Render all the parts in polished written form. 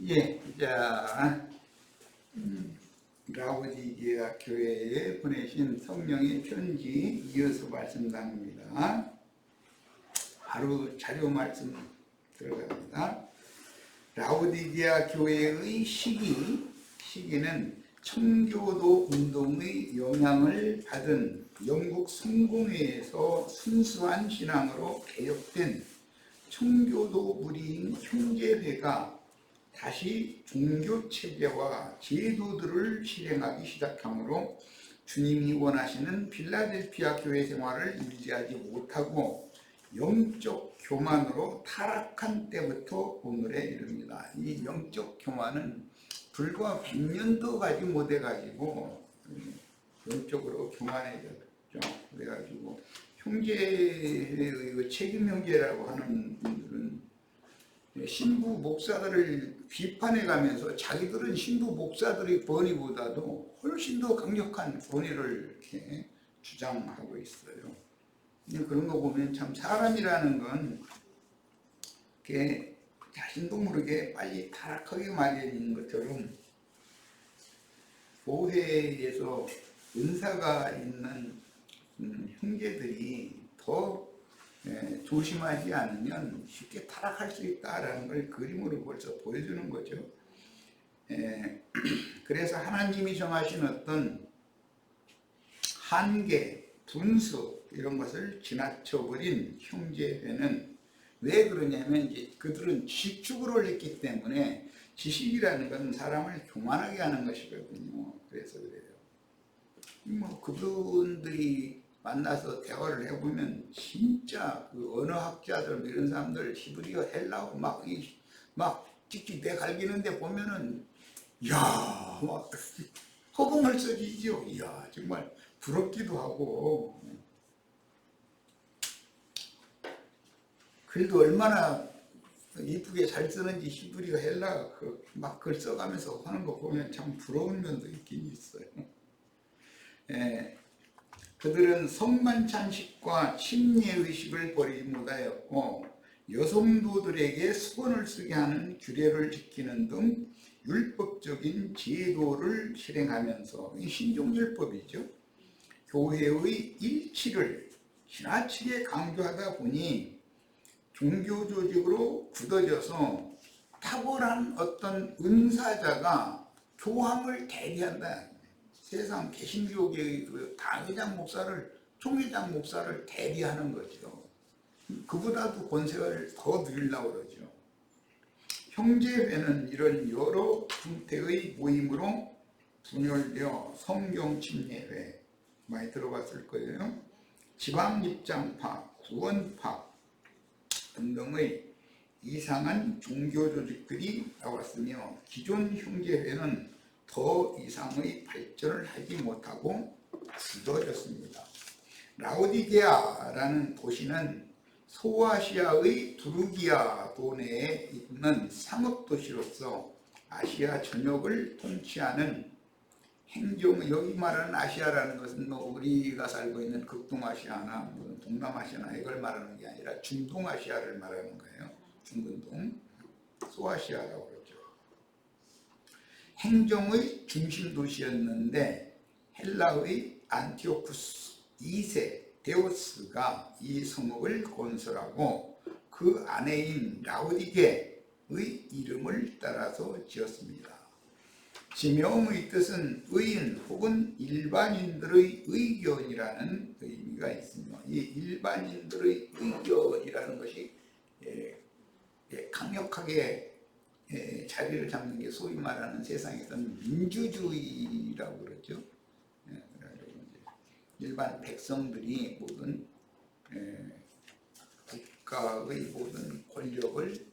예, 자, 라오디게아 교회에 보내신 성령의 편지 이어서 말씀 나눕니다. 바로 자료 말씀 들어갑니다. 라오디게아 교회의 시기는 청교도 운동의 영향을 받은 영국 성공회에서 순수한 신앙으로 개혁된 청교도 무리인 형제회가 다시 종교체계와 제도들을 실행하기 시작하므로 주님이 원하시는 필라델피아 교회 생활을 유지하지 못하고 영적 교만으로 타락한 때부터 오늘에 이릅니다. 이 영적 교만은 불과 100년도 가지 못해가지고 영적으로 교만해졌죠. 그래가지고 형제의 책임 형제라고 하는 분들은 신부 목사들을 비판해 가면서 자기들은 신부 목사들의 권위보다도 훨씬 더 강력한 권위를 이렇게 주장하고 있어요. 그런 거 보면 참 사람이라는 건 이렇게 자신도 모르게 빨리 타락하게 마련인 것처럼 교회에서 은사가 있는 형제들이 더 조심하지 않으면 쉽게 타락할 수 있다라는 걸 그림으로 벌써 보여주는 거죠. 그래서 하나님이 정하신 어떤 한계, 분수 이런 것을 지나쳐버린 형제회는 왜 그러냐면 이제 그들은 지식축을 했기 때문에 지식이라는 건 사람을 교만하게 하는 것이거든요. 그래서 그래요. 뭐 그분들이 만나서 대화를 해보면 진짜 그 언어학자들 이런 사람들 히브리어 헬라어 막 찍찍 내 갈기는데 보면은 이야 막 허공을 써지죠. 이야 정말 부럽기도 하고 그래도 얼마나 이쁘게 잘 쓰는지 히브리어 헬라어 막 글 써가면서 하는 거 보면 참 부러운 면도 있긴 있어요. 그들은 성만찬식과 침례의식을 버리지 못하였고 여성도들에게 수건을 쓰게 하는 규례를 지키는 등 율법적인 제도를 실행하면서 신종율법이죠. 교회의 일치를 지나치게 강조하다 보니 종교조직으로 굳어져서 탁월한 어떤 은사자가 교황을 대리한다. 세상 개신교계의 그 당회장 목사를 총회장 목사를 대리하는 거죠. 그보다도 권세를 더 늘리려고 그러죠. 형제회는 이런 여러 형태의 모임으로 분열되어 성경침례회 많이 들어봤을 거예요. 지방입장파, 구원파 등등의 이상한 종교 조직들이 나왔으며 기존 형제회는 더 이상의 발전을 하지 못하고 굳어졌습니다. 라오디게아라는 도시는 소아시아의 두루기아도 내에 있는 상업도시로서 아시아 전역을 통치하는 여기 말하는 아시아라는 것은 뭐 우리가 살고 있는 극동아시아나 동남아시아나 이걸 말하는 게 아니라 중동아시아를 말하는 거예요. 중근동, 소아시아라고 그러죠. 행정의 중심 도시였는데 헬라의 안티오쿠스 2세 데오스가 이 성읍을 건설하고 그 아내인 라오디게의 이름을 따라서 지었습니다. 지명의 뜻은 의인 혹은 일반인들의 의견이라는 의미가 있습니다. 이 일반인들의 의견이라는 것이 강력하게 자리를 잡는 게 소위 말하는 세상에서는 민주주의라고 그러죠. 일반 백성들이 모든 국가의 모든 권력을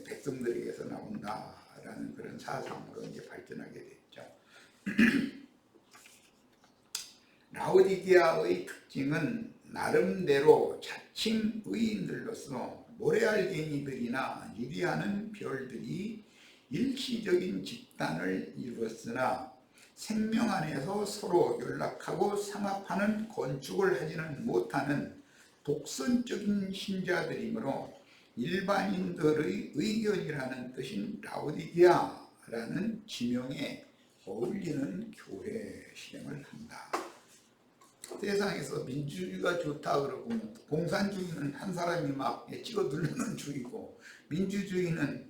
백성들에게서 나온다라는 그런 사상으로 이제 발전하게 됐죠. 라오디게아의 특징은 나름대로 자칭 의인들로서 모래알갱이들이나 유리하는 별들이 일시적인 집단을 이루었으나 생명 안에서 서로 연락하고 상합하는 건축을 하지는 못하는 독선적인 신자들이므로 일반인들의 의견이라는 뜻인 라오디게아라는 지명에 어울리는 교회 실행을 한다. 세상에서 민주주의가 좋다 그러고 공산주의는 한 사람이 막 찍어 누르는 주의고, 민주주의는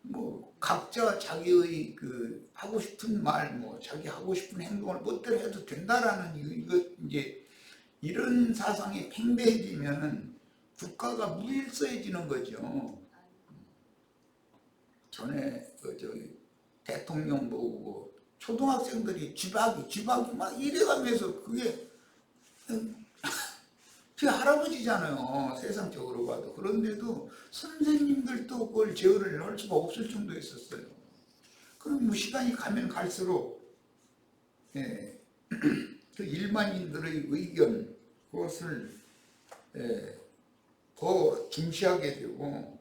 뭐 각자 자기의 그 하고 싶은 말, 뭐 자기 하고 싶은 행동을 멋대로 해도 된다라는 이거 이제 이런 사상이 팽배해지면은 국가가 무질서해지는 거죠. 전에 저기 대통령 보고 초등학생들이 쥐박이 막 이래가면서 그게 그 할아버지잖아요. 세상적으로 봐도. 그런데도 선생님들도 그걸 제어를 할 수가 없을 정도였었어요. 그럼 뭐 시간이 가면 갈수록 예, 그 일반인들의 의견 그것을 더 중시하게 되고,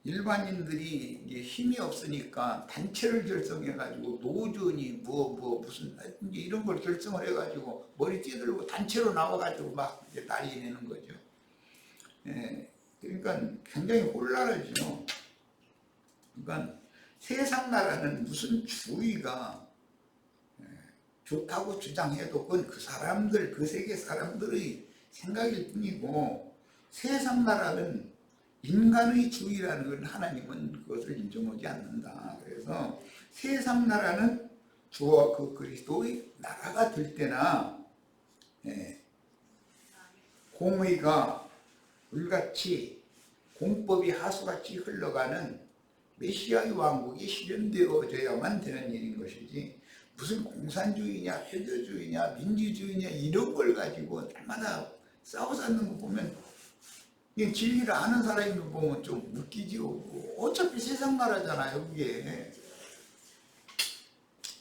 일반인들이 이제 힘이 없으니까 단체를 결성해가지고 노조니 무슨 이제 이런 걸 결성을 해가지고 머리 찌들고 단체로 나와가지고 막 이제 난리 내는 거죠. 예, 그러니까 굉장히 혼란하죠. 그러니까 세상 나라는 무슨 주의가 좋다고 주장해도 그건 그 사람들, 그 세계 사람들의 생각일 뿐이고, 세상 나라는 인간의 주의라는 걸 하나님은 그것을 인정하지 않는다. 그래서 세상 나라는 주와 그 그리스도의 나라가 될 때나 공의가 물같이 공법이 하수같이 흘러가는 메시아의 왕국이 실현되어져야만 되는 일인 것이지, 무슨 공산주의냐 회교주의냐 민주주의냐 이런 걸 가지고 날마다 싸워 싸는 거 보면 진리를 아는 사람들 보면 좀 웃기지요. 어차피 세상 나라잖아요. 그게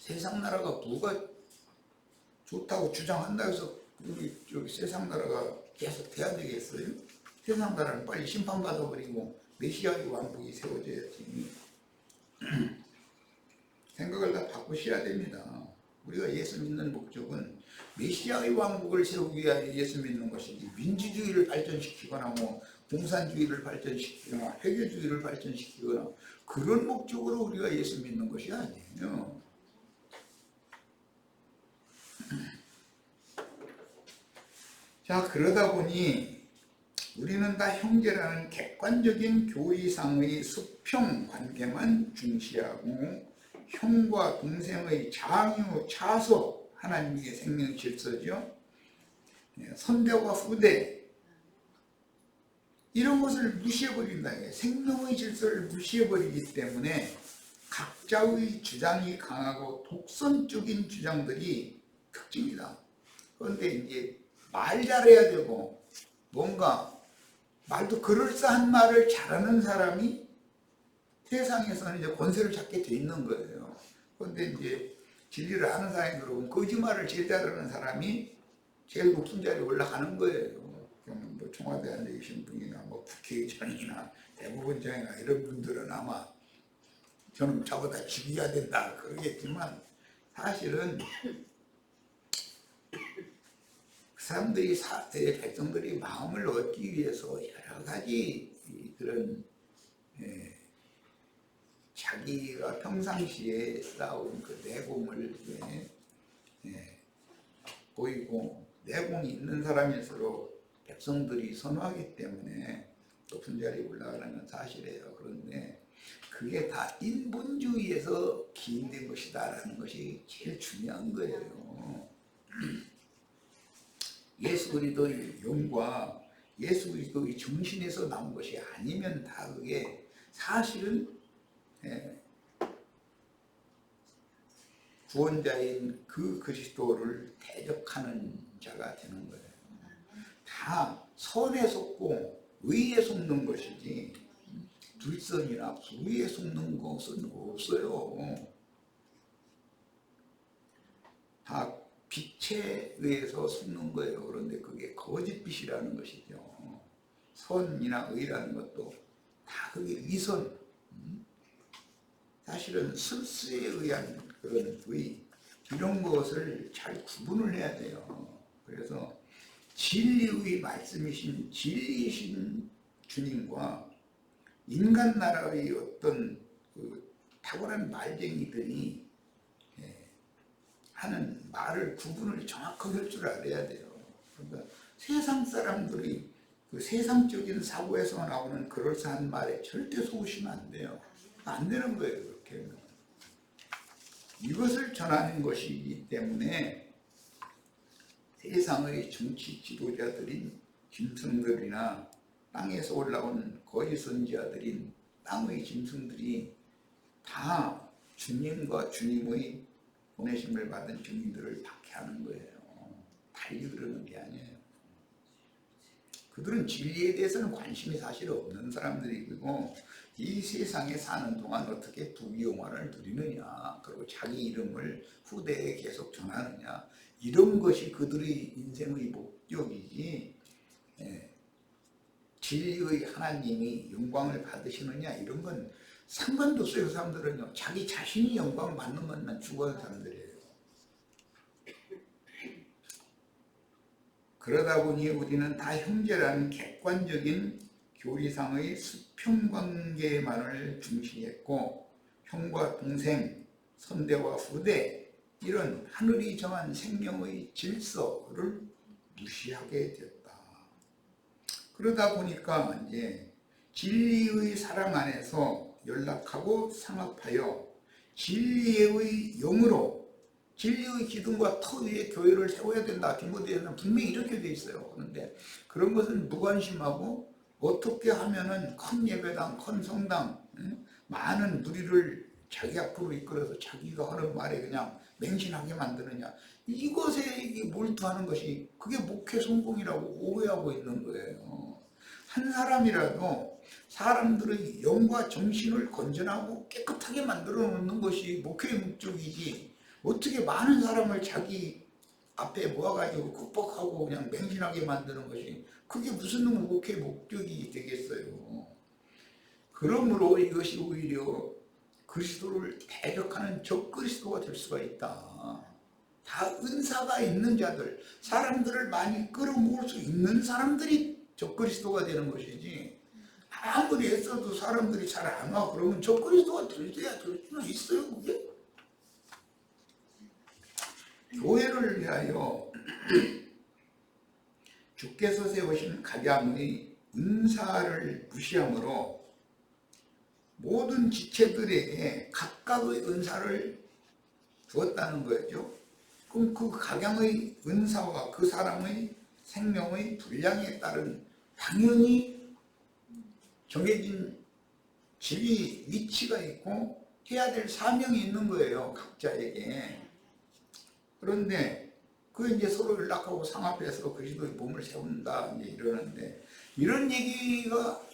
세상 나라가 뭐가 좋다고 주장한다 해서 우리 저기 세상 나라가 계속 돼야 되겠어요? 세상 나라는 빨리 심판받아버리고 메시아의 왕국이 세워져야지. 생각을 다 바꾸셔야 됩니다. 우리가 예수 믿는 목적은 메시아의 왕국을 세우기 위하여 예수 믿는 것이지, 민주주의를 발전시키거나 뭐 공산주의를 발전시키거나 회계주의를 발전시키거나 그런 목적으로 우리가 예수 믿는 것이 아니에요. 자, 그러다 보니 우리는 다 형제라는 객관적인 교리상의 수평 관계만 중시하고, 형과 동생의 장유, 차소, 하나님의 생명 질서죠. 선대와 후대, 이런 것을 무시해버린다. 생명의 질서를 무시해버리기 때문에 각자의 주장이 강하고 독선적인 주장들이 특징이다. 그런데 이제 말 잘해야 되고, 뭔가 말도 그럴싸한 말을 잘하는 사람이 세상에서는 이제 권세를 잡게 돼 있는 거예요. 그런데 이제 진리를 아는 사람이 들어오면 거짓말을 제일 잘하는 사람이 제일 높은 자리에 올라가는 거예요. 그러면 뭐 청와대 안에 계신 분이나 뭐 국회의장이나 대법원장이나 이런 분들은 아마 저는 저보다 죽여야 된다 그러겠지만, 사실은 그 사람들이 백성들이 마음을 얻기 위해서 여러 가지 그런 자기가 평상시에 쌓아온 그 내공을 보이고, 내공이 있는 사람일수록 백성들이 선호하기 때문에 높은 자리에 올라가는 건 사실이에요. 그런데 그게 다 인본주의에서 기인된 것이다라는 것이 제일 중요한 거예요. 예수 그리스도의 영과 예수 그리스도의 정신에서 나온 것이 아니면 다 그게 사실은 구원자인 그 그리스도를 대적하는 자가 되는 거예요. 다 선에 속고 의에 속는 것이지 불선이나 불의에 속는 것은 없어요. 다 빛에 의해서 속는 거예요. 그런데 그게 거짓빛이라는 것이죠. 선이나 의라는 것도 다 그게 위선, 사실은 술수에 의한 그런 의, 이런 것을 잘 구분을 해야 돼요. 그래서 진리의 말씀이신 진리이신 주님과 인간 나라의 어떤 그 탁월한 말쟁이들이 하는 말을 구분을 정확하게 할 줄 알아야 돼요. 그러니까 세상 사람들이 그 세상적인 사고에서 나오는 그럴싸한 말에 절대 속으시면 안 돼요. 안 되는 거예요. 그렇게 이것을 전하는 것이기 때문에 세상의 정치 지도자들인 짐승들이나 땅에서 올라온 거짓 선지자들인 땅의 짐승들이 다 주님과 주님의 보내심을 받은 증인들을 박해하는 거예요. 달리 그러는 게 아니에요. 그들은 진리에 대해서는 관심이 사실 없는 사람들이고 이 세상에 사는 동안 어떻게 부귀영화를 누리느냐, 그리고 자기 이름을 후대에 계속 전하느냐, 이런 것이 그들의 인생의 목적이지 진리의 하나님이 영광을 받으시느냐 이런 건 상관도 없어요. 그 사람들은요, 자기 자신이 영광을 받는 것만 추구하는 사람들이에요. 그러다 보니 우리는 다 형제라는 객관적인 교리상의 수평관계만을 중시했고 형과 동생, 선대와 후대 이런 하늘이 정한 생명의 질서를 무시하게 되었다. 그러다 보니까 이제 진리의 사랑 안에서 연락하고 상합하여 진리의 영으로 진리의 기둥과 터 위에 교회를 세워야 된다. 디모데에는 분명히 이렇게 돼 있어요. 그런데 그런 것은 무관심하고 어떻게 하면은 큰 예배당, 큰 성당, 많은 무리를 자기 앞으로 이끌어서 자기가 하는 말에 그냥 맹신하게 만드느냐. 이것에 몰두하는 것이 그게 목회 성공이라고 오해하고 있는 거예요. 한 사람이라도 사람들의 영과 정신을 건전하고 깨끗하게 만들어 놓는 것이 목회의 목적이지, 어떻게 많은 사람을 자기 앞에 모아가지고 극복하고 그냥 맹신하게 만드는 것이 그게 무슨 목회의 목적이 되겠어요. 그러므로 이것이 오히려 그리스도를 대적하는 적그리스도가 될 수가 있다. 다 은사가 있는 자들, 사람들을 많이 끌어모을 수 있는 사람들이 적그리스도가 되는 것이지, 아무리 애써도 사람들이 잘 안 와 그러면 적그리스도가 될 수는 있어요. 그게 교회를 위하여 주께서 세우신 각야문의 은사를 무시함으로 모든 지체들에게 각각의 은사를 주었다는 거죠. 그럼 그 각양의 은사와 그 사람의 생명의 분량에 따른 당연히 정해진 지위, 위치가 있고 해야 될 사명이 있는 거예요. 각자에게. 그런데 그 이제 서로 연락하고 상합해서 그리스도의 몸을 세운다 이제 이러는데, 이런 얘기가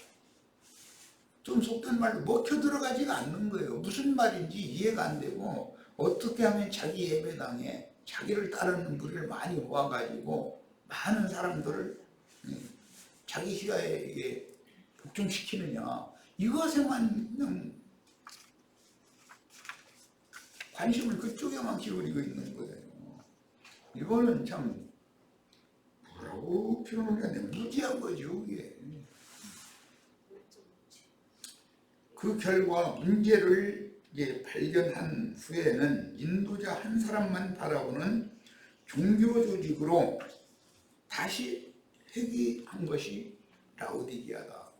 좀 속된 말로 먹혀 들어가지가 않는 거예요. 무슨 말인지 이해가 안 되고, 어떻게 하면 자기 예배당에 자기를 따르는 무리를 많이 모아가지고 많은 사람들을 자기 시야에 복종시키느냐, 이것에만 그냥 관심을 그쪽에만 기울이고 있는 거예요. 이거는 참 뭐라고 표현을 해야 되나, 무지한 거죠. 이게. 그 결과 문제를 이제 발견한 후에는 인도자 한 사람만 바라보는 종교 조직으로 다시 회귀한 것이 라오디게아다.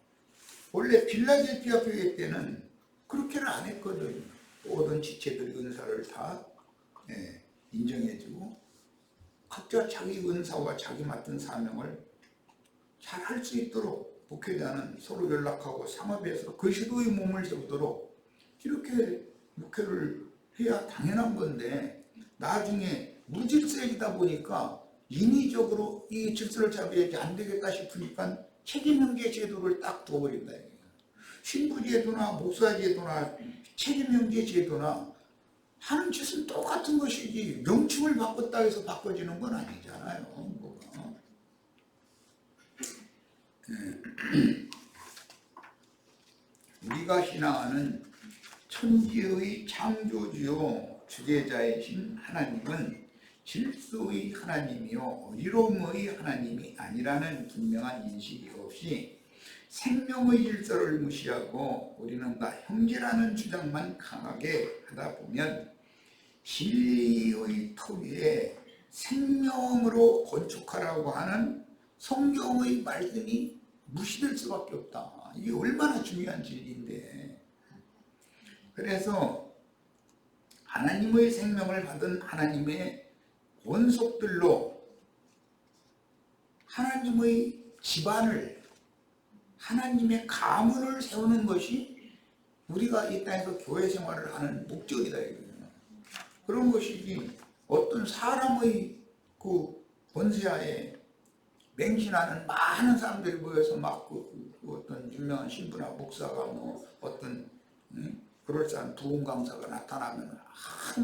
원래 빌라델피아 교회 때는 그렇게는 안 했거든요. 모든 지체들이 은사를 다 인정해주고 각자 자기 은사와 자기 맡은 사명을 잘 할 수 있도록 목회자는 서로 연락하고 상업해서 그리스도의 몸을 세우도록 이렇게 목회를 해야 당연한 건데, 나중에 무질서해지다 보니까 인위적으로 이 질서를 잡아야지 안 되겠다 싶으니까 책임형제 제도를 딱 둬버린다. 신부 제도나 목사 제도나 책임형제 제도나 하는 짓은 똑같은 것이지 명칭을 바꿨다 해서 바꿔지는 건 아니잖아요. 뭐가. 우리가 신앙하는 천지의 창조주요 주재자이신 하나님은 질서의 하나님이요 어지러움의 하나님이 아니라는 분명한 인식이 없이 생명의 질서를 무시하고 우리는 다 형제라는 주장만 강하게 하다 보면 진리의 터 위에 생명으로 건축하라고 하는 성경의 말씀이 무시될 수밖에 없다. 이게 얼마나 중요한 진리인데. 그래서 하나님의 생명을 받은 하나님의 권속들로 하나님의 집안을, 하나님의 가문을 세우는 것이 우리가 이 땅에서 교회 생활을 하는 목적이다 이거예요. 그런 것이지 어떤 사람의 그 권세하에 맹신하는 많은 사람들이 모여서 막 어떤 유명한 신부나 목사가 뭐 어떤 그럴싸한 부흥 강사가 나타나면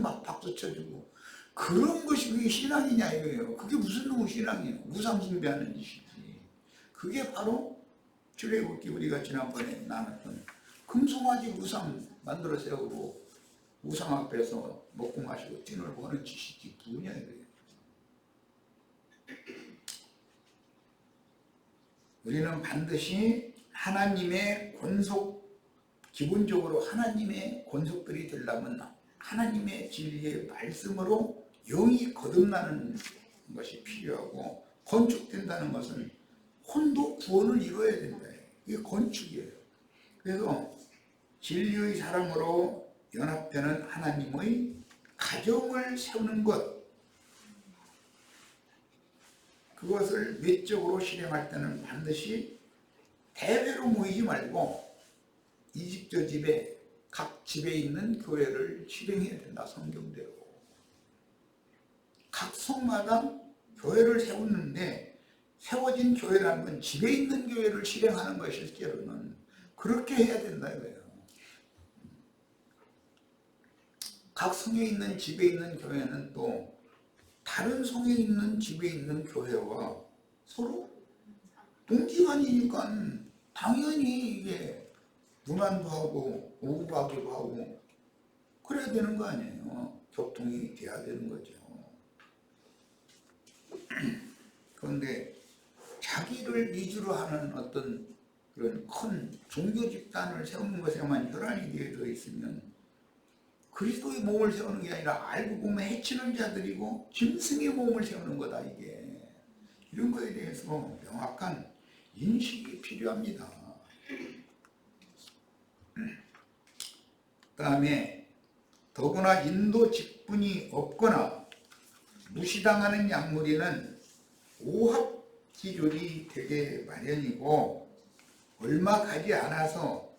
막 박수 쳐주고, 그런 것이 그게 신앙이냐 이거예요. 그게 무슨 놈의 신앙이에요. 우상 숭배하는 짓이지. 그게 바로 출애굽기 우리가 지난번에 나눴던 금송아지 우상 만들어 세우고 우상 앞에서 먹고 마시고 뒷을 보는 짓이지 뭐냐 이거예요. 우리는 반드시 하나님의 권속, 기본적으로 하나님의 권속들이 되려면 하나님의 진리의 말씀으로 영이 거듭나는 것이 필요하고, 건축된다는 것은 혼도 구원을 이루어야 된다. 이게 건축이에요. 그래서 진리의 사람으로 연합되는 하나님의 가정을 세우는 것, 그것을 외적으로 실행할 때는 반드시 대회로 모이지 말고 이 집 저 집에 각 집에 있는 교회를 실행해야 된다. 성경대로 각 성마다 교회를 세우는데, 세워진 교회라는 건 집에 있는 교회를 실행하는 것이 실제로는 그렇게 해야 된다 이거예요. 각 성에 있는 집에 있는 교회는 또 다른 성에 있는 집에 있는 교회와 서로 동기간이니까 당연히 이게 문안도 하고 오후가기도 하고 그래야 되는 거 아니에요. 교통이 돼야 되는 거죠. 그런데 자기를 위주로 하는 어떤 그런 큰 종교 집단을 세우는 것에만 혈안이 되어 있으면 그리스도의 몸을 세우는 게 아니라 알고 보면 해치는 자들이고 짐승의 몸을 세우는 거다. 이게 이런 거에 대해서 명확한 인식이 필요합니다. 그 다음에 더구나 인도 직분이 없거나 무시당하는 약물이는 오합지졸이 되게 마련이고, 얼마 가지 않아서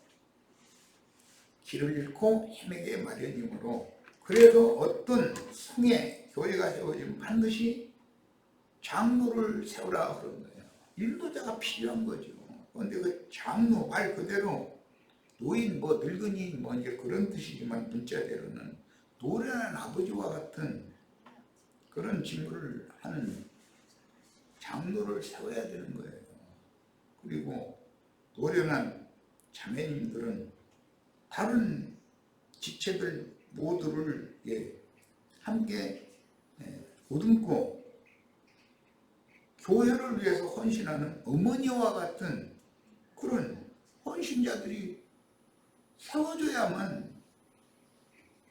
길을 잃고 헤매게 마련이므로, 그래서 어떤 성에 교회가 세워지면 반드시 장로를 세우라 그런 거예요. 인도자가 필요한 거죠. 그런데 그 장로 말 그대로 노인 뭐 늙은이 뭐 이제 그런 뜻이지만 문자대로는 노련한 아버지와 같은 그런 직무를 하는 장로를 세워야 되는 거예요. 그리고 노련한 자매님들은 다른 지체들 모두를 함께 보듬고 교회를 위해서 헌신하는 어머니와 같은 그런 헌신자들이 세워져야만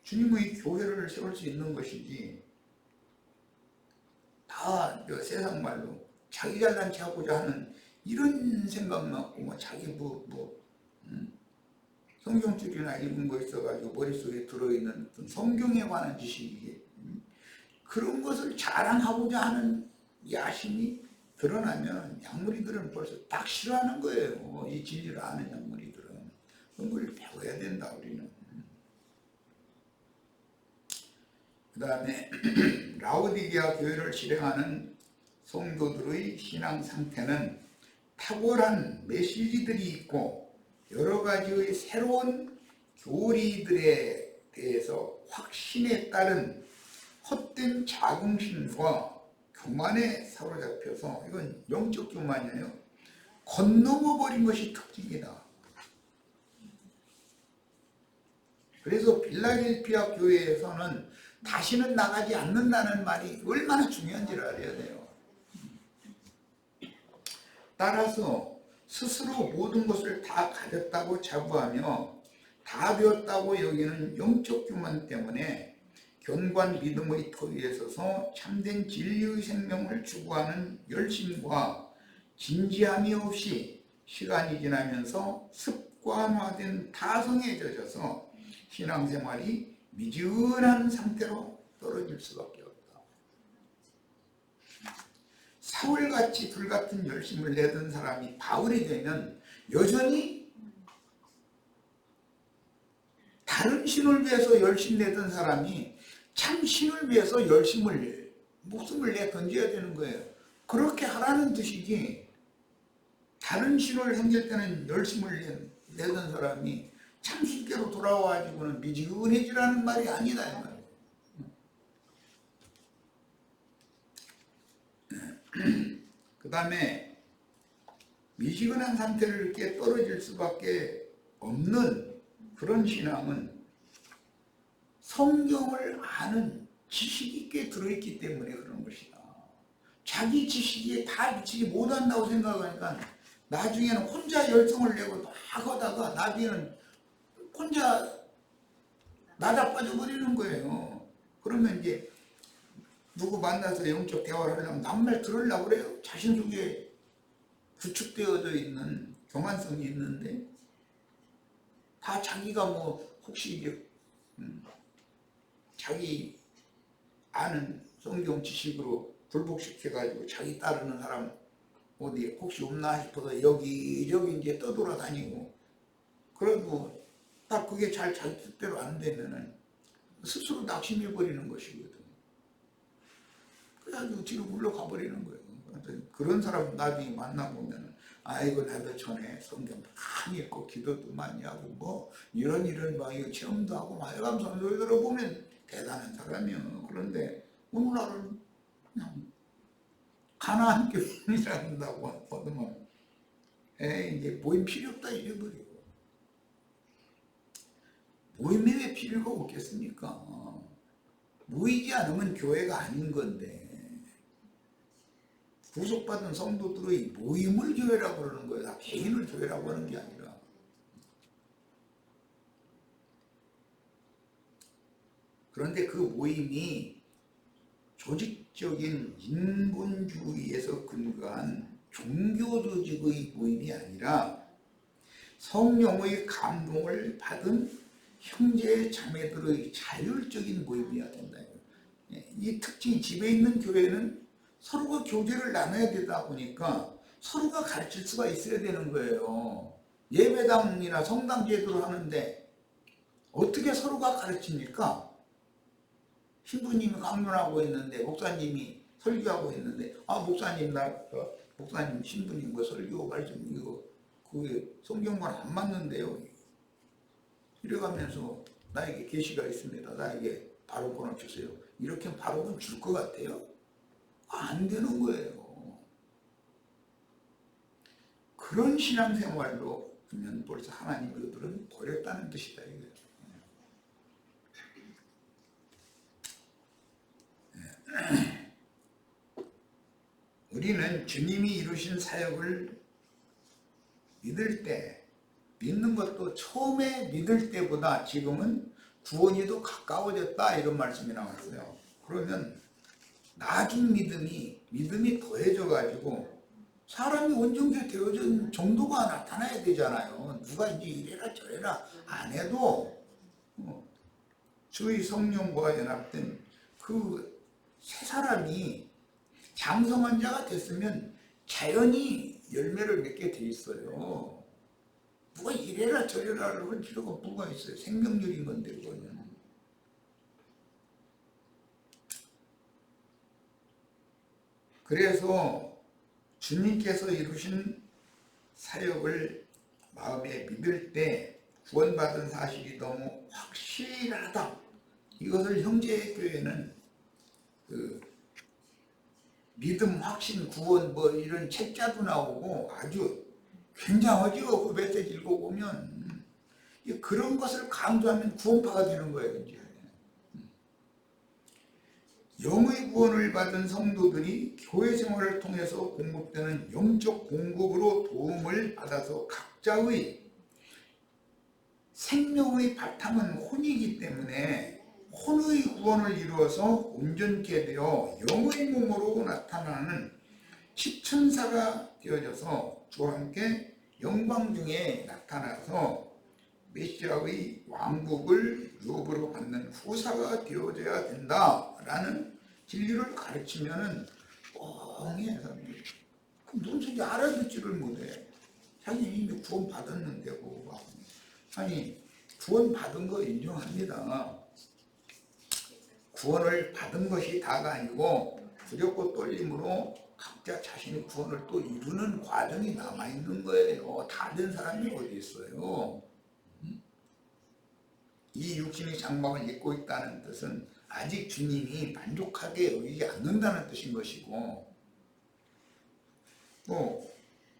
주님의 교회를 세울 수 있는 것이지, 다 세상 말로 자기 잘난 체 하고자 하는 이런 생각만 갖고 자기 성경줄이나 읽은 거 있어가지고 머릿속에 들어있는 성경에 관한 지식이 그런 것을 자랑하고자 하는 야심이 드러나면 약물이들은 벌써 딱 싫어하는 거예요. 이 진리를 아는 약물이들은. 그런 걸 배워야 된다 우리는. 그 다음에 라오디게아 교회를 실행하는 성도들의 신앙 상태는 탁월한 메시지들이 있고 여러 가지의 새로운 교리들에 대해서 확신에 따른 헛된 자긍심과 교만에 사로잡혀서, 이건 영적 교만이에요. 건너버린 것이 특징이다. 그래서 빌라델피아 교회에서는 다시는 나가지 않는다는 말이 얼마나 중요한지를 알아야 돼요. 따라서 스스로 모든 것을 다 가졌다고 자부하며 다 되었다고 여기는 영적 교만 때문에 견고한 믿음의 터 위에 서서 참된 진리의 생명을 추구하는 열심과 진지함이 없이 시간이 지나면서 습관화된 타성에 젖어서 신앙생활이 미지근한 상태로 떨어질 수밖에 없다. 사울같이 불같은 열심을 내던 사람이 바울이 되면 여전히 다른 신을 위해서 열심 내던 사람이 참 신을 위해서 목숨을 내 던져야 되는 거예요. 그렇게 하라는 뜻이지, 다른 신을 섬길 때는 열심을 내던 사람이 참 신께로 돌아와가지고는 미지근해지라는 말이 아니다 이 말이에요. 그 다음에 미지근한 상태를 이렇게 떨어질 수밖에 없는 그런 신앙은 성경을 아는 지식이 꽤 들어있기 때문에 그런 것이다. 자기 지식에 다 미치지 못한다고 생각하니까 나중에는 혼자 열성을 내고 막 하다가 나중에는 혼자 나자빠져 버리는 거예요. 그러면 이제 누구 만나서 영적 대화를 하려면 남말 들으려고 그래요. 자신 속에 구축되어져 있는 교만성이 있는데 다 자기가 뭐 혹시 이제 자기 아는 성경 지식으로 불복시켜가지고 자기 따르는 사람 어디 혹시 없나 싶어서 여기저기 이제 떠돌아다니고, 그래도 딱 그게 잘 자기 뜻대로 안 되면은 스스로 낙심해 버리는 것이거든. 그래가지고 뒤로 물러가 버리는 거예요. 그런 사람 나중에 만나보면은 아이고 나도 전에 성경 많이 읽고 기도도 많이 하고 뭐 이런 막 체험도 하고 막 해가면서 소리 들어보면 대단한 사람이요. 그런데 오늘날은 그냥 가나안 교인이란다고 하더만 이제 모임 필요 없다 이래버리고. 모임에 왜 필요가 없겠습니까? 모이지 않으면 교회가 아닌 건데 구속받은 성도들의 모임을 교회라고 그러는 거예요. 다 개인을 교회라고 하는 게 아니라. 그런데 그 모임이 조직적인 인본주의에서 근거한 종교조직의 모임이 아니라 성령의 감동을 받은 형제 자매들의 자율적인 모임이어야 된다. 이 특징이, 집에 있는 교회는 서로가 교제를 나눠야 되다 보니까 서로가 가르칠 수가 있어야 되는 거예요. 예배당이나 성당 제도를 하는데 어떻게 서로가 가르칩니까? 신부님이 강론하고 있는데 목사님이 설교하고 있는데 목사님 목사님 신부님 그 설교 말씀 이거 그 성경과 안 맞는데요. 이래가면서 나에게 계시가 있습니다. 나에게 바로권을 주세요. 이렇게 바로권 줄 것 같아요? 안 되는 거예요. 그런 신앙생활로 하면 벌써 하나님 그들은 버렸다는 뜻이다 이거예요. 우리는 주님이 이루신 사역을 믿을 때, 믿는 것도 처음에 믿을 때보다 지금은 구원이 더 가까워졌다 이런 말씀이 나왔어요. 그러면 나중 믿음이 더해져 가지고 사람이 온전케 되어진 정도가 나타나야 되잖아요. 누가 이제 이래라 저래라 안 해도 주의 성령과 연합된 그 세 사람이 장성한 자가 됐으면 자연히 열매를 맺게 돼 있어요. 누가 이래라 저래라를 할 필요가 뭐가 있어요. 생명력인 건데 그거는. 그래서 주님께서 이루신 사역을 마음에 믿을 때 구원받은 사실이 너무 확실하다. 이것을 형제교회는 그 믿음, 확신, 구원 뭐 이런 책자도 나오고 아주 굉장하죠. 그 메시지 읽어보면 그런 것을 강조하면 구원파가 되는 거예요. 이제 영의 구원을 받은 성도들이 교회 생활을 통해서 공급되는 영적 공급으로 도움을 받아서 각자의 생명의 바탕은 혼이기 때문에 혼의 구원을 이루어서 온전케 되어 영의 몸으로 나타나는 십천사가 되어져서 주와 함께 영광 중에 나타나서 메시아의 왕국을 유업으로 받는 후사가 되어져야 된다라는 진리를 가르치면은 뻥해 사람들이. 그럼 무슨 소리 알아듣지를 못해. 자기는 이미 구원 받았는데 뭐. 아니 구원 받은 거 인정합니다. 구원을 받은 것이 다가 아니고 두렵고 떨림으로 각자 자신의 구원을 또 이루는 과정이 남아있는 거예요. 다 된 사람이 어디 있어요. 이 육신의 장막을 입고 있다는 뜻은 아직 주님이 만족하게 여기지 않는다는 뜻인 것이고, 또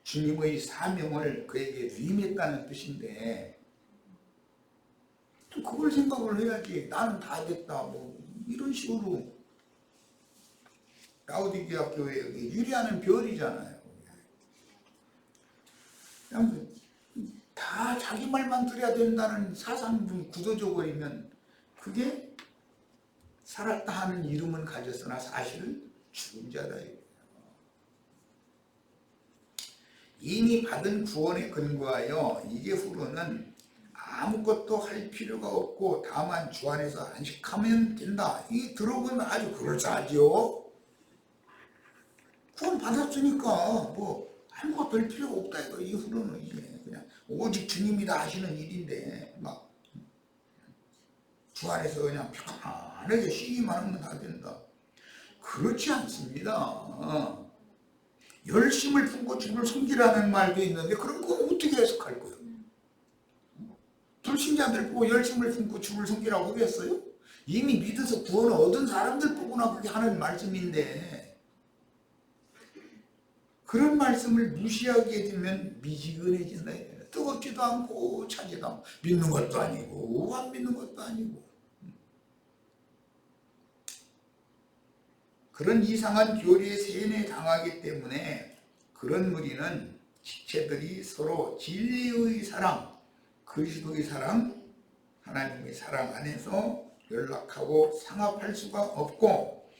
주님의 사명을 그에게 위임했다는 뜻인데, 또 그걸 생각을 해야지. 나는 다 됐다 뭐 이런 식으로. 라오디게아 교회에 유리하는 별이잖아요. 그냥 다 자기 말만 들어야 된다는 사상이 굳어져 버리면 그게 살았다 하는 이름은 가졌으나 사실은 죽은 자다. 이미 받은 구원에 근거하여 이제 후로는 아무것도 할 필요가 없고 다만 주 안에서 안식하면 된다. 이 들어보면 아주 그럴싸하죠. 구원 받았으니까 뭐 아무것도 할 필요가 없다 이거. 이후로는 이제 그냥 오직 주님이 다 하시는 일인데 막 주 안에서 그냥 편안하게 쉬기만 하면 다 된다. 그렇지 않습니다. 열심을 품고 주를 섬기라는 말도 있는데 그런 거 어떻게 해석할 거예요? 불신자들 보고 열심을 품고 주를 섬기라고 하겠어요? 이미 믿어서 구원을 얻은 사람들 보고나 그렇게 하는 말씀인데, 그런 말씀을 무시하게 되면 미지근해진다. 뜨겁지도 않고 차지도 않고 믿는 것도 아니고 안 믿는 것도 아니고. 그런 이상한 교리에 세뇌당하기 때문에 그런 무리는 지체들이 서로 진리의 사랑, 그리스도의 사랑, 하나님의 사랑 안에서 연락하고 상합할 수가 없고,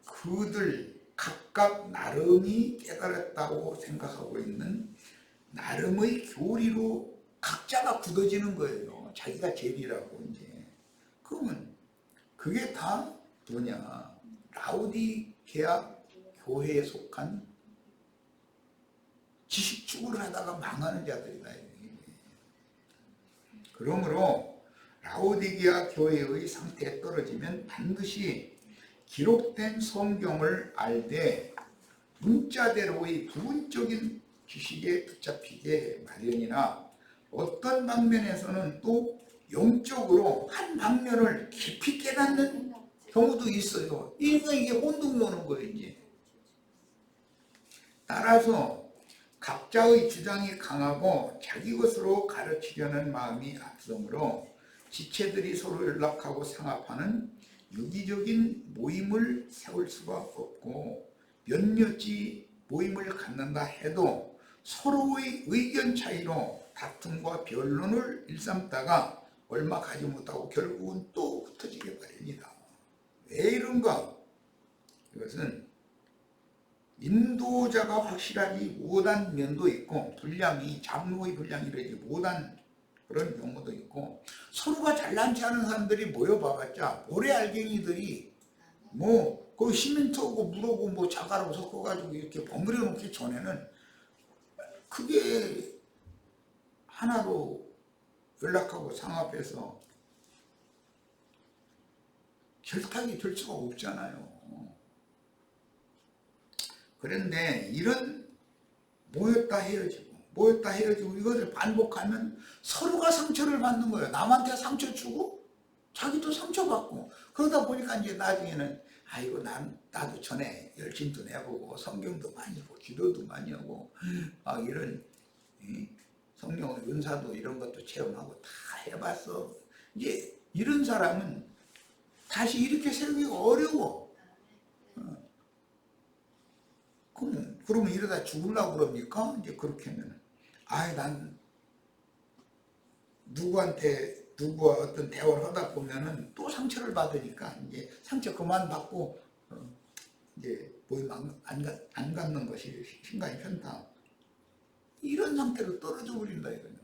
그들 각각 나름이 깨달았다고 생각하고 있는 나름의 교리로 각자가 굳어지는 거예요. 자기가 제일이라고. 이제 그러면 그게 다 뭐냐, 라오디게아 교회에 속한 지식 추구를 하다가 망하는 자들이다. 그러므로 라오디게아 교회의 상태에 떨어지면 반드시 기록된 성경을 알되 문자대로의 부분적인 지식에 붙잡히게 마련이나, 어떤 방면에서는 또 영적으로 한 방면을 깊이 깨닫는 경우도 있어요. 이게 혼동 노는 거예요. 이제 따라서 각자의 주장이 강하고 자기 것으로 가르치려는 마음이 앞서므로 지체들이 서로 연락하고 상합하는 유기적인 모임을 세울 수가 없고, 몇몇이 모임을 갖는다 해도 서로의 의견 차이로 다툼과 변론을 일삼다가 얼마 가지 못하고 결국은 또 흩어지게 마련이다. 왜 이런가? 이것은 인도자가 확실하지 못한 면도 있고, 분량이 장로의 분량이 이러지 못한 그런 경우도 있고, 서로가 잘난치 않은 사람들이 모여봐봤자 모래알갱이들이 뭐 그 시멘트하고 물하고 뭐 자갈하고 섞어가지고 이렇게 버무려 놓기 전에는 그게 하나로 연락하고 상합해서 결탁이 될 수가 없잖아요. 그런데 이런 모였다 헤어지고 이것을 반복하면 서로가 상처를 받는 거예요. 남한테 상처 주고 자기도 상처받고, 그러다 보니까 이제 나중에는 아이고 나도 전에 열심도 내보고 성경도 많이 보고 기도도 많이 하고 이런 성령의 은사도 이런 것도 체험하고 다 해봤어. 이제 이런 사람은 다시 이렇게 세우기가 어려워. 그러면 이러다 죽으려고 그럽니까? 이제 그렇게 하면, 난 누구와 어떤 대화를 하다 보면은 또 상처를 받으니까 이제 상처 그만 받고 이제 모임 안 갖는 것이 신간이 편다. 이런 상태로 떨어져 버린다 이거죠.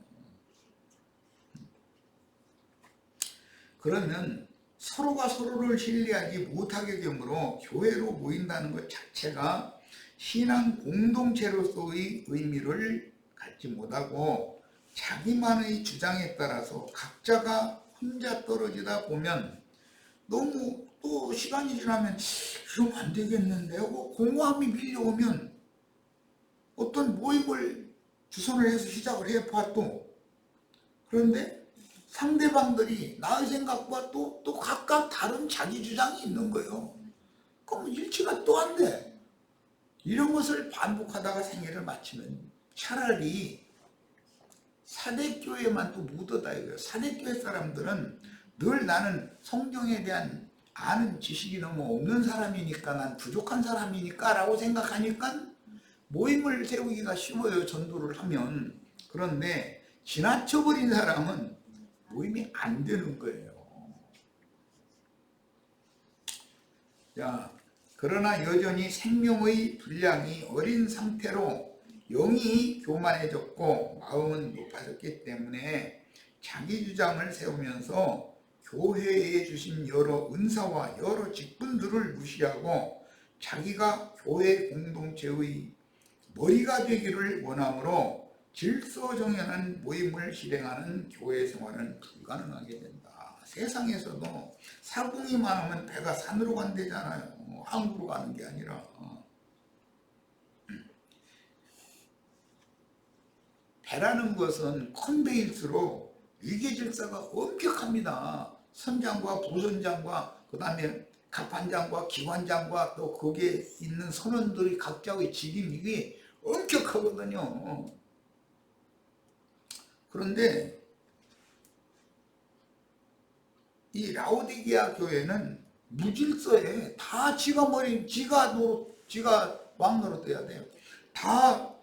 그러면 서로가 서로를 신뢰하지 못하게 되므로 교회로 모인다는 것 자체가 신앙 공동체로서의 의미를 갖지 못하고 자기만의 주장에 따라서 각자가 혼자 떨어지다 보면 너무 또 시간이 지나면 이러면 안 되겠는데 하고 공허함이 밀려오면 어떤 모임을 주선을 해서 시작을 해봐도 그런데 상대방들이 나의 생각과 또 각각 다른 자기 주장이 있는 거예요. 그럼 일치가 또 안 돼. 이런 것을 반복하다가 생애를 마치면 차라리 사대교회만 또 묻어다 이거예요. 사대교회 사람들은 늘 나는 성경에 대한 아는 지식이 너무 없는 사람이니까 난 부족한 사람이니까 라고 생각하니까 모임을 세우기가 쉬워요. 전도를 하면. 그런데 지나쳐버린 사람은 모임이 안 되는 거예요. 자, 그러나 여전히 생명의 분량이 어린 상태로 영이 교만해졌고 마음은 높아졌기 때문에 자기 주장을 세우면서 교회에 주신 여러 은사와 여러 직분들을 무시하고 자기가 교회 공동체의 머리가 되기를 원하므로 질서정연한 모임을 실행하는 교회 생활은 불가능하게 된다. 세상에서도 사공이 많으면 배가 산으로 간대잖아요. 항구로 가는 게 아니라. 배라는 것은 컨베일수록 위계질서가 엄격합니다. 선장과 부선장과 그 다음에 갑판장과 기관장과 또 거기에 있는 선원들이 각자의 직임 이게 엄격하거든요. 그런데 이 라오디게아 교회는 무질서에 다 지가 왕노릇 해야 돼요. 다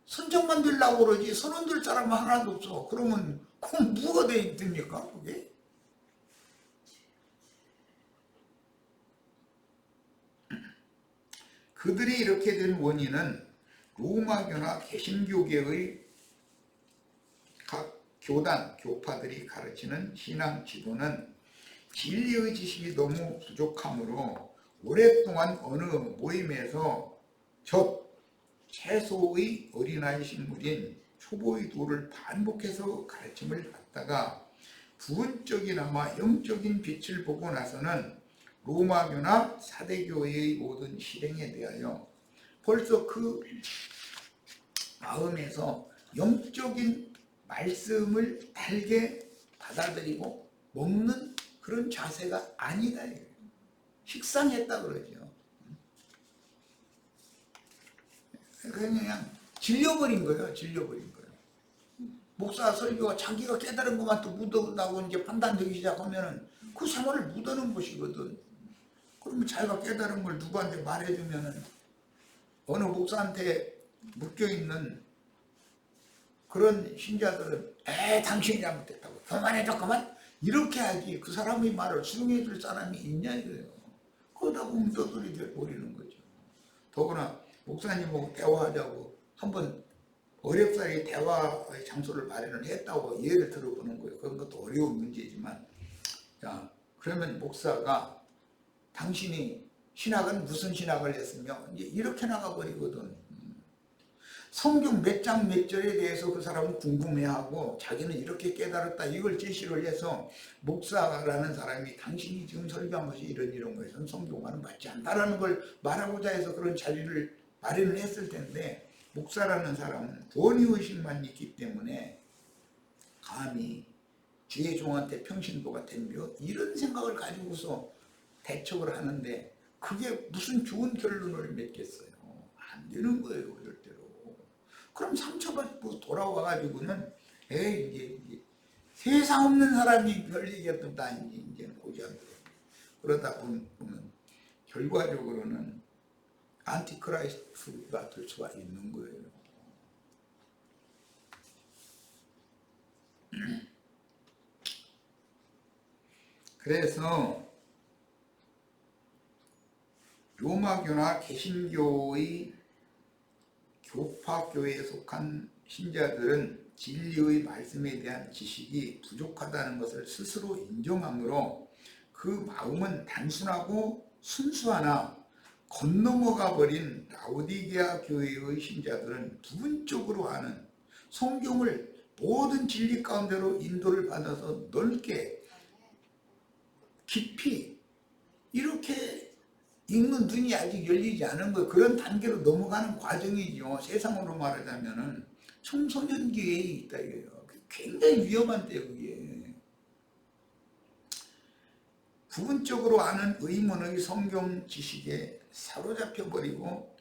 선정만 되려고 그러지 선언될 사람은 하나도 없어. 그러면 그건 뭐가 됩니까 그게? 그들이 이렇게 된 원인은 로마교나 개신교계의 각 교단, 교파들이 가르치는 신앙 지도는 진리의 지식이 너무 부족하므로 오랫동안 어느 모임에서 최소의 어린아이 신물인 초보의 도를 반복해서 가르침을 받다가 부분적이나마 영적인 빛을 보고 나서는 로마교나 사대교회의 모든 실행에 대하여 벌써 그 마음에서 영적인 말씀을 달게 받아들이고 먹는 그런 자세가 아니다. 식상했다 그러죠. 그냥 질려버린 거예요. 질려버린 거예요. 목사 설교가 자기가 깨달은 것만 또 묻어나고 이제 판단되기 시작하면은 그 생활을 묻어놓은 것이거든. 그러면 자기가 깨달은 걸 누구한테 말해주면은 어느 목사한테 묶여있는 그런 신자들은 당신이 잘못했다고 그만해줘 그만 이렇게 하지 그 사람의 말을 수용해 줄 사람이 있냐 이거예요. 그러다 보면 떠돌이 돼버리는 거죠. 더구나 목사님하고 대화하자고 한번 어렵사리 대화의 장소를 마련을 했다고 예를 들어보는 거예요. 그런 것도 어려운 문제지만 자 그러면 목사가 당신이 신학은 무슨 신학을 했으며 이제 이렇게 나가버리거든. 성경 몇 장 몇 절에 대해서 그 사람은 궁금해하고 자기는 이렇게 깨달았다 이걸 제시를 해서 목사라는 사람이 당신이 지금 설교한 것이 이런 것에서는 성경과는 맞지 않다라는 걸 말하고자 해서 그런 자리를 마련을 했을 텐데 목사라는 사람은 권위의식만 있기 때문에 감히 주의 종한테 평신도가 덤벼 이런 생각을 가지고서 대척을 하는데 그게 무슨 좋은 결론을 맺겠어요. 안 되는 거예요. 절대로. 그럼 상처받고 돌아와가지고는 이제 세상 없는 사람이 별 얘기였던 다 이제는 고지하게 돼요. 그러다 보면 결과적으로는 안티크라이스트가 될 수가 있는 거예요. 그래서 로마교나 개신교의 교파교회에 속한 신자들은 진리의 말씀에 대한 지식이 부족하다는 것을 스스로 인정하므로 그 마음은 단순하고 순수하나 건너먹어 버린 라오디게아 교회의 신자들은 부분적으로 아는 성경을 모든 진리 가운데로 인도를 받아서 넓게 깊이 이렇게 읽는 눈이 아직 열리지 않은 거예요. 그런 단계로 넘어가는 과정이죠. 세상으로 말하자면은 청소년기에 있다 이거예요. 굉장히 위험한 때요, 그게. 부분적으로 아는 의문의 성경 지식에 사로잡혀 버리고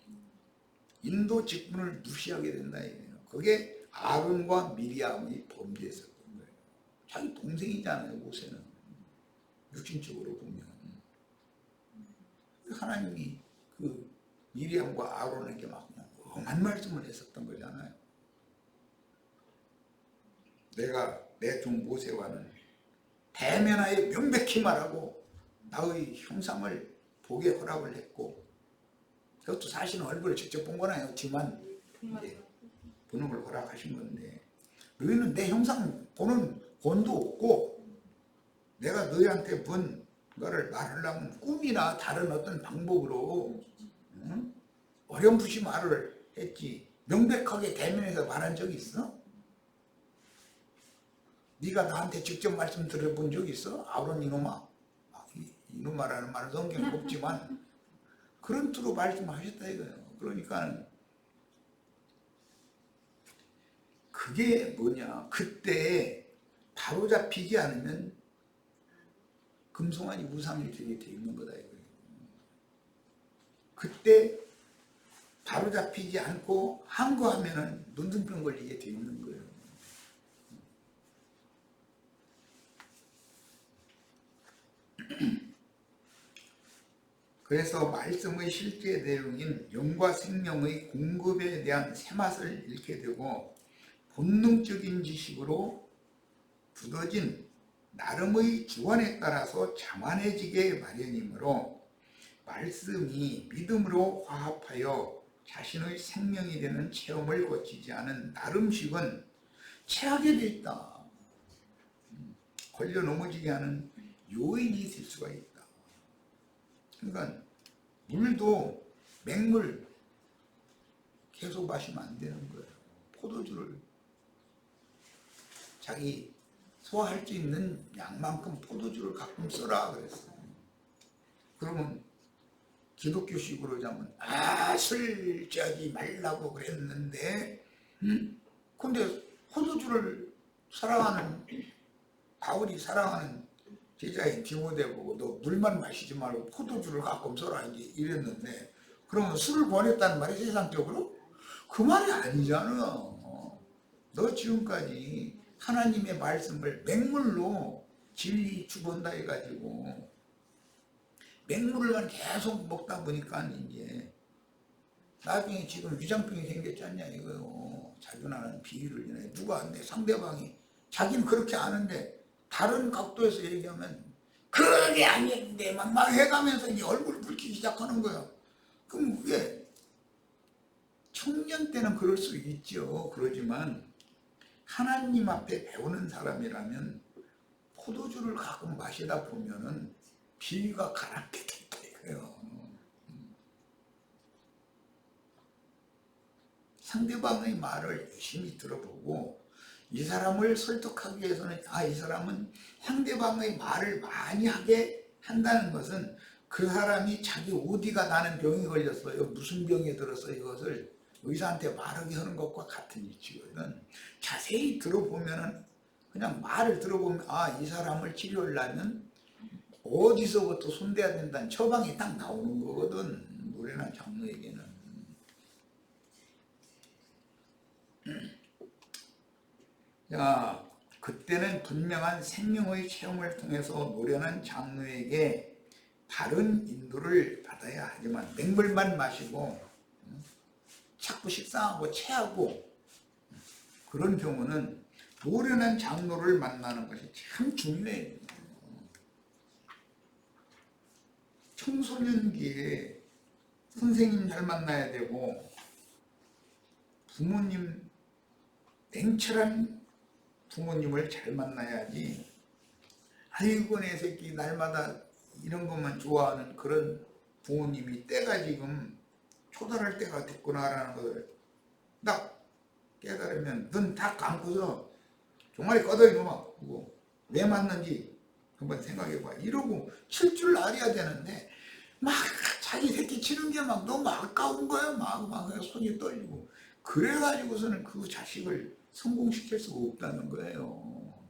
인도 직분을 무시하게 된다 이거예요. 그게 아론과 미리암의 범죄였었던 거예요. 자기 동생이잖아요, 모세는. 육신적으로 보면. 하나님이 그 미리암과 아론에게 막 그냥 험한 말씀을 했었던 거잖아요. 내가 내 종 모세와는 대면하여 명백히 말하고 나의 형상을 보게 허락을 했고, 그것도 사실은 얼굴을 직접 본 건 아니었지만 이제 보는 걸 허락하신 건데, 너희는 내 형상 보는 권도 없고 내가 너희한테 본 거를 말하려면 꿈이나 다른 어떤 방법으로 어렴풋이 말을 했지 명백하게 대면해서 말한 적이 있어? 네가 나한테 직접 말씀 들어본 적 있어? 아론 이놈아. 이놈아라는 말은 성경에 없지만 그런 투로 말씀하셨다 이거예요. 그러니까 그게 뭐냐, 그때 바로 잡히지 않으면 금송아지 우상이 되게 돼 있는 거다 이거예요. 그때 바로 잡히지 않고 항거하면은 눈등병 걸리게 돼 있는 거예요. 그래서 말씀의 실제 내용인 영과 생명의 공급에 대한 새맛을 잃게 되고 본능적인 지식으로 굳어진 나름의 주관에 따라서 자만해지게 마련이므로 말씀이 믿음으로 화합하여 자신의 생명이 되는 체험을 거치지 않은 나름식은 체하게 돼 있다. 걸려 넘어지게 하는 요인이 될 수가 있다. 그러니까 물도 맹물 계속 마시면 안 되는 거예요. 포도주를 자기 소화할 수 있는 양만큼 포도주를 가끔 써라 그랬어요. 그러면 기독교식으로 자면 술 취하지 말라고 그랬는데 근데 포도주를 사랑하는 바울이 사랑하는 제자인 디모데 보고 너 물만 마시지 말고 포도주를 가끔 써라 이랬는데 그러면 술을 권했다는 말이 세상적으로? 그 말이 아니잖아. 너 지금까지 하나님의 말씀을 맹물로 진리 주본다 해가지고 맹물만 계속 먹다 보니까 이제 나중에 지금 위장병이 생겼지 않냐 이거요. 자기나는 비위를 인해 누가 안 돼. 상대방이 자기는 그렇게 아는데 다른 각도에서 얘기하면 그게 아니었는데 막 해가면서 이제 얼굴 붉히기 시작하는 거야. 그럼 그게 청년 때는 그럴 수 있죠. 그러지만 하나님 앞에 배우는 사람이라면 포도주를 가끔 마시다 보면은 비위가 가랍게 된다 이거예요. 상대방의 말을 열심히 들어보고 이 사람을 설득하기 위해서는 이 사람은 상대방의 말을 많이 하게 한다는 것은 그 사람이 자기 어디가 나는 병이 걸렸어요, 무슨 병에 들어서 이것을 의사한테 말하게 하는 것과 같은 이치거든. 자세히 들어보면은 그냥 말을 들어보면 이 사람을 치료하려면 어디서부터 손대야 된다는 처방이 딱 나오는 거거든. 노래나 장르에게는. 자, 그때는 분명한 생명의 체험을 통해서 노련한 장로에게 바른 인도를 받아야 하지만 맹물만 마시고 자꾸 식상하고 체하고 그런 경우는 노련한 장로를 만나는 것이 참 중요해요. 청소년기에 선생님 잘 만나야 되고 부모님, 냉철한 부모님을 잘 만나야지 아이고 내 새끼 날마다 이런 것만 좋아하는 그런 부모님이 때가 지금 초달할 때가 됐구나라는 것을 딱 깨달으면 눈 다 감고서 종아리 꺼덕이 놈아 왜 맞는지 한번 생각해봐. 이러고 칠 줄 알아야 되는데 막 자기 새끼 치는 게 막 너무 아까운 거예요. 막 손이 떨리고 그래가지고서는 그 자식을 성공시킬 수가 없다는 거예요.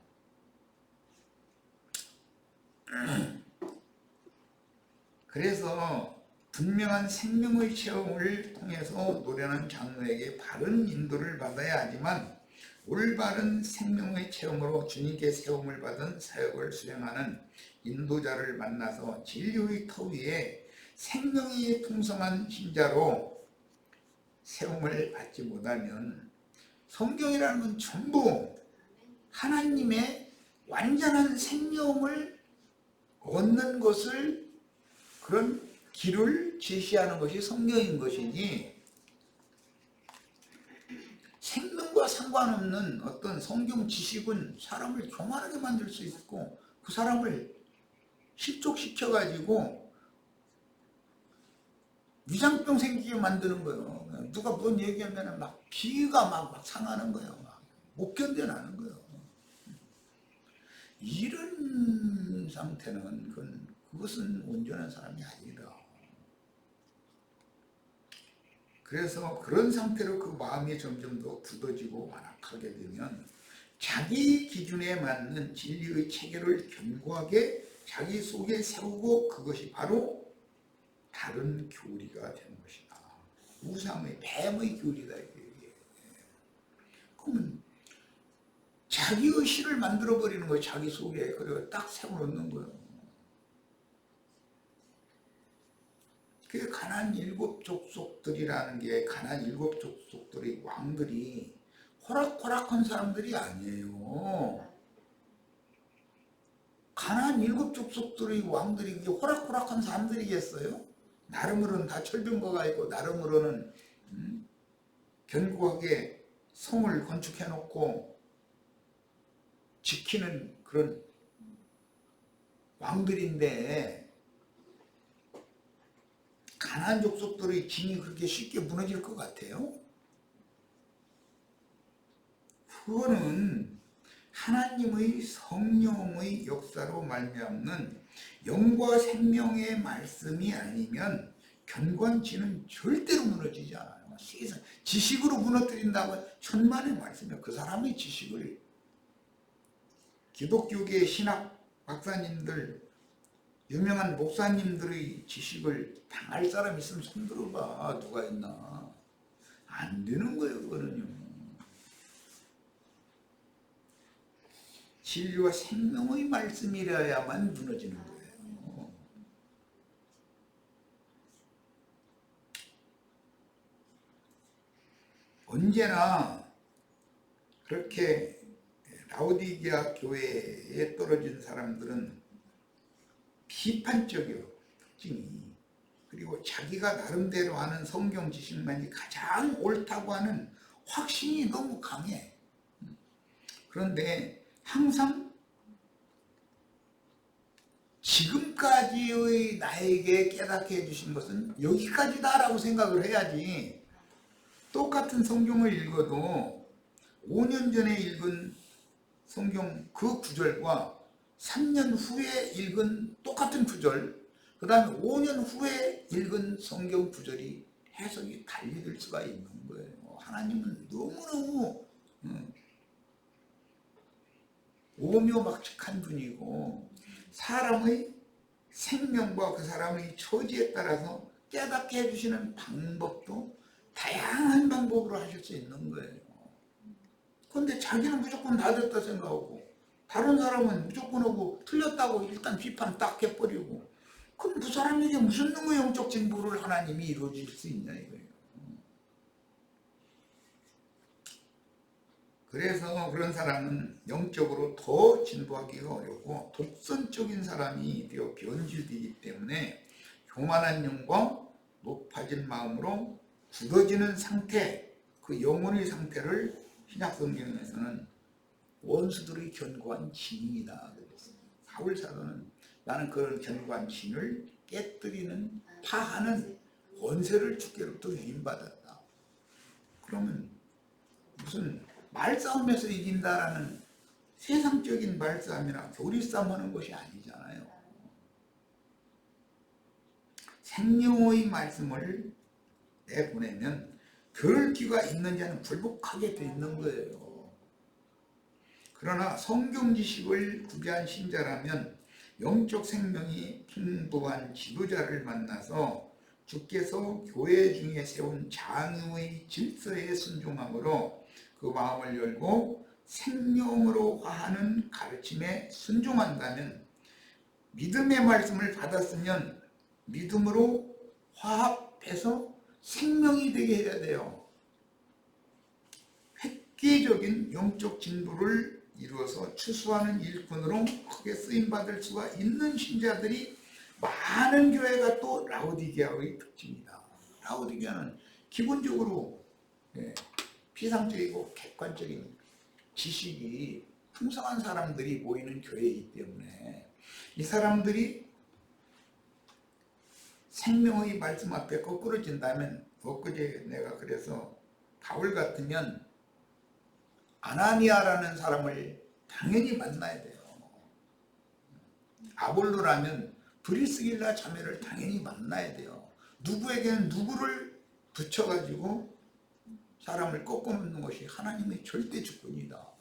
그래서 분명한 생명의 체험을 통해서 노련한 장로에게 바른 인도를 받아야 하지만 올바른 생명의 체험으로 주님께 세움을 받은 사역을 수행하는 인도자를 만나서 진리의 터 위에 생명이 풍성한 신자로 세움을 받지 못하면 성경이라는 건 전부 하나님의 완전한 생명을 얻는 것을 그런 길을 제시하는 것이 성경인 것이니 생명과 상관없는 어떤 성경 지식은 사람을 교만하게 만들 수 있고 그 사람을 실족시켜 가지고 위장병 생기게 만드는 거예요. 누가 뭔 얘기하면 막 기가 막 상하는 거예요. 막 못 견뎌나는 거예요. 이런 상태는 그것은 온전한 사람이 아니다. 그래서 그런 상태로 그 마음이 점점 더 굳어지고 완악하게 되면 자기 기준에 맞는 진리의 체계를 견고하게 자기 속에 세우고 그것이 바로 다른 교리가 되는 것이다. 우상의 뱀의 교리다. 그러면 자기의 실을 만들어버리는 거예요. 자기 속에. 그리고 딱 세워놓는 거예요. 그게 가나안 일곱 족속들이라는 게 가나안 일곱 족속들의 왕들이 호락호락한 사람들이 아니에요. 가나안 일곱 족속들의 왕들이 그게 호락호락한 사람들이겠어요? 나름으로는 다 철병거가 있고 나름으로는 견고하게 성을 건축해놓고 지키는 그런 왕들인데 가나안 족속들의 진이 그렇게 쉽게 무너질 것 같아요? 그거는 하나님의 성령의 역사로 말미암는 영과 생명의 말씀이 아니면 견고한 진은 절대로 무너지지 않아요. 지식으로 무너뜨린다고 천만의 말씀이에요. 그 사람의 지식을 기독교계 신학 박사님들 유명한 목사님들의 지식을 당할 사람 있으면 손 들어봐. 누가 있나. 안 되는 거예요. 그거는요. 진리와 생명의 말씀이라야만 무너지는 거예요. 언제나 그렇게 라오디게아 교회에 떨어진 사람들은 비판적이요. 특징이. 그리고 자기가 나름대로 하는 성경 지식만이 가장 옳다고 하는 확신이 너무 강해. 그런데 항상 지금까지의 나에게 깨닫게 해주신 것은 여기까지다라고 생각을 해야지. 똑같은 성경을 읽어도 5년 전에 읽은 성경 그 구절과 3년 후에 읽은 똑같은 구절, 그 다음에 5년 후에 읽은 성경 구절이 해석이 달리될 수가 있는 거예요. 하나님은 너무너무 오묘막측한 분이고 사람의 생명과 그 사람의 처지에 따라서 깨닫게 해주시는 방법도 다양한 방법으로 하실 수 있는 거예요. 그런데 자기는 무조건 다 됐다 생각하고 다른 사람은 무조건 하고 틀렸다고 일단 비판 딱 해버리고 그럼 그 사람에게 무슨 놈의 영적 진보를 하나님이 이루어질 수 있냐 이거예요. 그래서 그런 사람은 영적으로 더 진보하기가 어렵고 독선적인 사람이 되어 변질되기 때문에 교만한 영과 높아진 마음으로 굳어지는 상태, 그 영혼의 상태를 신약 성경에서는 원수들의 견고한 진이다 그랬어요. 사울 사도는 나는 그런 견고한 진을 깨뜨리는 파하는 권세를 주께로부터 위임받았다. 그러면 무슨 말싸움에서 이긴다라는 세상적인 말싸움이나 교리싸움 하는 것이 아니잖아요. 생명의 말씀을 내보내면 들을 귀가 있는 자는 굴복하게 돼 있는 거예요. 그러나 성경 지식을 구비한 신자라면 영적 생명이 풍부한 지도자를 만나서 주께서 교회 중에 세운 장유의 질서에 순종함으로 그 마음을 열고 생명으로 화하는 가르침에 순종한다면 믿음의 말씀을 받았으면 믿음으로 화합해서 생명이 되게 해야 돼요. 획기적인 영적 진보를 이루어서 추수하는 일꾼으로 크게 쓰임받을 수가 있는 신자들이 많은 교회가 또 라오디게아의 특징이다. 라오디게아는 기본적으로 피상적이고 객관적인 지식이 풍성한 사람들이 모이는 교회이기 때문에 이 사람들이 생명의 말씀 앞에 거꾸러진다면, 엊그제 내가 그래서 바울 같으면 아나니아라는 사람을 당연히 만나야 돼요. 아볼로라면 브리스길라 자매를 당연히 만나야 돼요. 누구에게는 누구를 붙여가지고 사람을 꺾어놓는 것이 하나님의 절대 주권이다.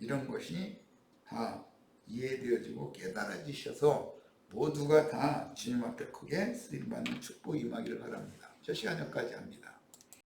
이런 것이 다 이해되어지고 깨달아지셔서 모두가 다 주님 앞에 크게 쓰임받는 축복이 임하기를 바랍니다. 저 시간 여기까지 합니다.